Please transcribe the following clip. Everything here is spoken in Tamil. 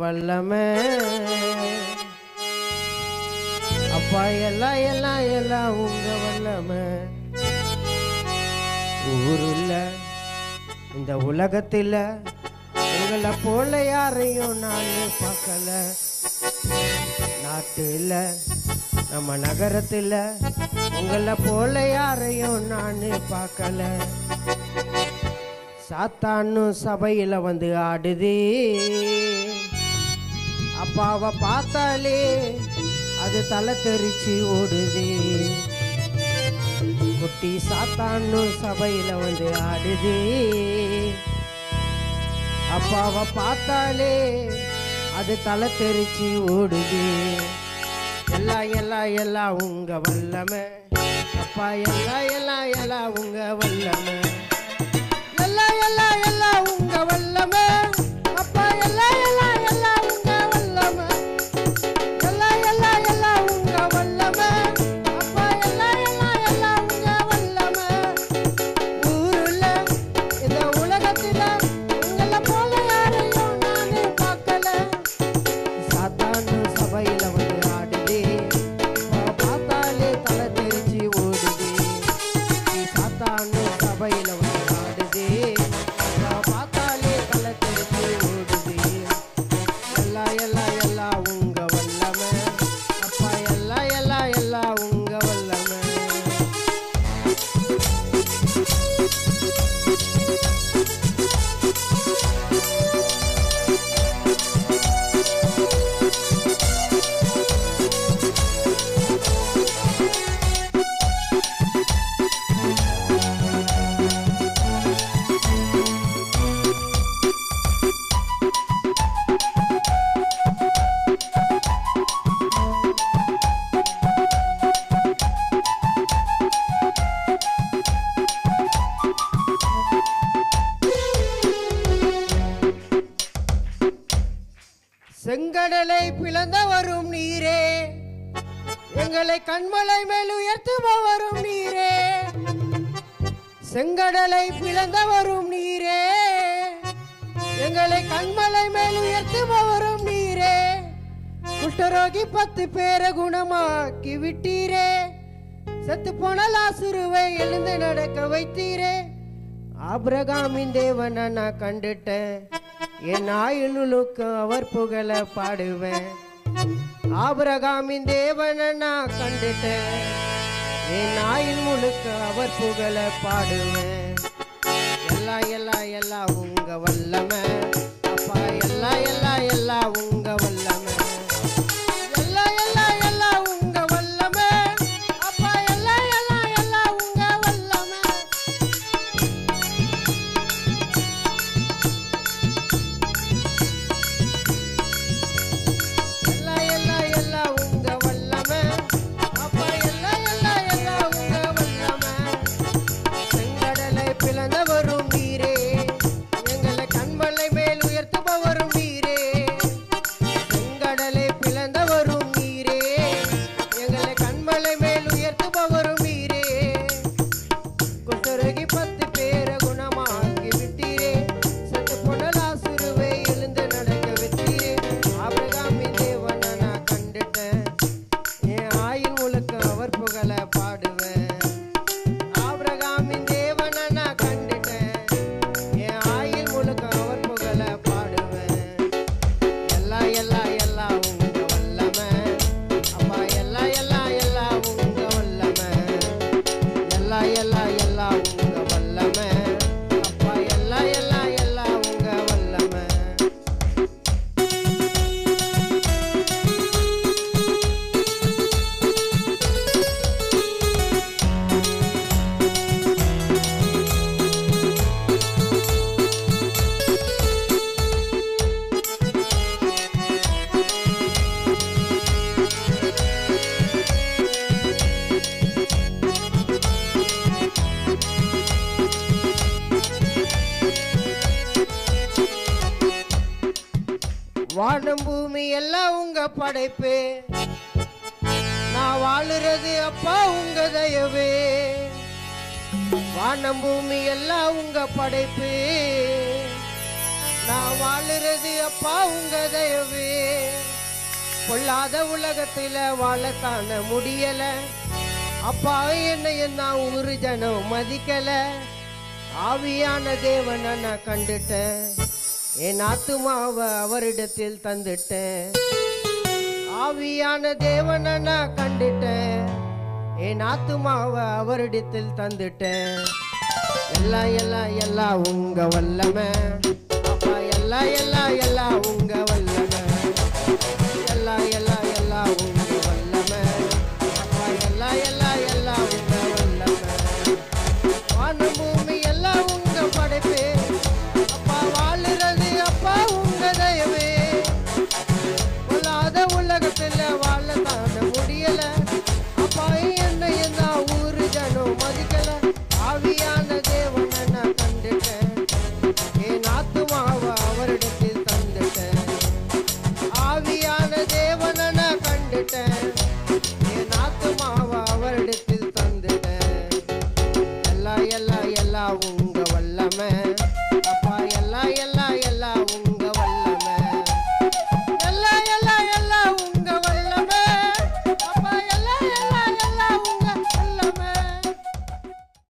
வல்லமை அப்பா எல்லாம் எல்லாம் எல்லாம் உங்க வல்லமை ஊருல இந்த உலகத்தில் உங்களை போல யாரையும் நான் பார்க்கல நாட்டுல நம்ம நகரத்தில் உங்களை போல யாரையும் நான் பார்க்கல சாத்தானு சபையில் வந்து ஆடுதே அப்பாவை பார்த்தாலே அது தலை தெரிச்சு ஓடுதே குட்டி சாத்தானு சபையில் வந்து ஆடுதே அப்பாவை பார்த்தாலே அது தலை தெரிச்சு ஓடுதே எல்லாம் எல்லாம் எல்லாம் உங்க வல்லமை அப்பா எல்லாம் எல்லாம் எல்லாம் உங்க வல்லமை எல்லாம் எல்லாம் எல்லாம் உங்க வல்லமை அப்பா எல்லாம் எல்லாம் எல்லாம் உங்க வல்லமை எல்லாம் எல்லாம் எல்லாம் உங்க வல்லமை அப்பா எல்லாம் எல்லாம் எல்லாம் உங்க வல்லமை ஊருல இந்த உலகத்துல உங்களை போல யாரையும் நானே பார்க்கல சாத்தானு சபையில வந்து ஆடுதே பார்த்தாலே தலை தெரிச்சு ஓடுதே சாத்தானு சபையில வந்து ஆடுதே பார்த்தாலே தலை தெரிச்சு ஓடுதே எல்லாம் எல்லாம் எல்லாம் உங்க வல்லமை அப்பா எல்லாம் எல்லாம் எல்லாம் உங்க வல்லமை செங்கடலை பிளந்த வரும் நீரே எங்களை கண்மலை மேல் உயர்த்துபவரும் நீரே செங்கடலை பிளந்த வரும் நீரே எங்களை கண்மலை மேல் உயர்த்துபவரும் நீரே குஷ்டரோகி 10 பேரை குணமாக்கி விட்டீரே செத்து போன லாசருவை எழுந்து நடக்க வைத்தீரே ஆபிரகாமின் தேவனை நான் கண்டுட்டேன் என் ஆயுளுக்கு அவர் புகழ பாடுவேன் ஆபிரகாமின் தேவனை நான் கண்டுட்டேன் என் ஆயுள் முழுக்க அவர் புகழ பாடுவேன் எல்லாம் எல்லாம் எல்லாம் உங்க வல்லமை அப்பா எல்லாம் எல்லாம் எல்லாம் உங்க வல்லமை எல்லாம் எல்லாம் எல்லாம் உங்க வல்லமை அப்பா எல்லாம் எல்லாம் எல்லாம் உங்க வல்லமை எல்லாம் எல்லாம் எல்லாம் உங்க வல்லமை அப்பா எல்லாம் எல்லாம் எல்லாம் உங்க வல்லமை செங்கடலை பிளந்த வரும் நீரே எங்களை கண்மலை மேல் உயர்த்துபவரும் நீரே செங்கடலை பிளந்த வரும் நீரே எங்களை கண்மலை மேல் உயர்த்துபவரும் நீரே குஷ்டரோகி 10 பேரை குணமாக்கி விட்டீரே செத்து போன லாசருவை எழுந்து நடக்க வச்சீரே ஆபிரகாமின் தேவனை நான் கண்டுட்டேன் என் ஆயுள் முழுக்க அவர் புகழ பாடுவேன் ஆபிரகாமின் தேவனை நான் கண்டுட்டேன் என் ஆயுள் முழுக்க அவர் புகழ பாடுவேன் எல்லாம் எல்லாம் எல்லாம் உங்க வல்லமை அப்பா எல்லாம் எல்லாம் எல்லாம் உங்க வல்லமை எல்லாம் எல்லாம் எல்லாம் உங்க வல்லமை அப்பா எல்லாம் எல்லாம் எல்லாம் உங்க வல்லமை வானம் பூமி எல்லாம் உங்க படைப்பு நான் வாழுறது அப்பா உங்க தயவே வானம் பூமி எல்லாம் உங்க படைப்பு நான் வாழுறது அப்பா உங்க தயவே. பொல்லாத உலகத்துல வாழத்தான முடியல அப்பா, என்னைய நான் ஊரு ஜனம் மதிக்கல. ஆவியான தேவனை நான் கண்டுட்டேன், என் ஆத்துமாவை அவரிடத்தில் தந்துட்டேன். ஆவியான தேவனை நான் கண்டுட்டேன், என் ஆத்துமாவை அவரிடத்தில் தந்துட்டேன். எல்லாம் எல்லாம் எல்லாம் உங்க வல்லமை அப்பா, எல்லாம் எல்லாம் எல்லாம் உங்க வல்லமை. எல்லாம் எல்லாம் எல்லாம் உங்க வல்லமை அப்பா, எல்லாம் எல்லாம் எல்லாம் உங்க வல்லமை. வானம் பூமி எல்லாம் உங்க படைப்பே அப்பா, வாழுறது அப்பா உங்க தயவே. பொல்லாத உலகத்துல வாழத்தான முடியல அப்பா, என்னைய நான் ஊரு ஜனம் மதிக்கல. ஆவியான தேவனை நான் கண்டுட்டேன், என் ஆத்துமாவை அவரிடத்தில் தந்துட்டேன். ஆவியான தேவனை நான் கண்டுட்டேன், என் ஆத்துமாவை அவரிடத்தில் தந்துட்டேன். எல்லாம் எல்லாம் எல்லாம்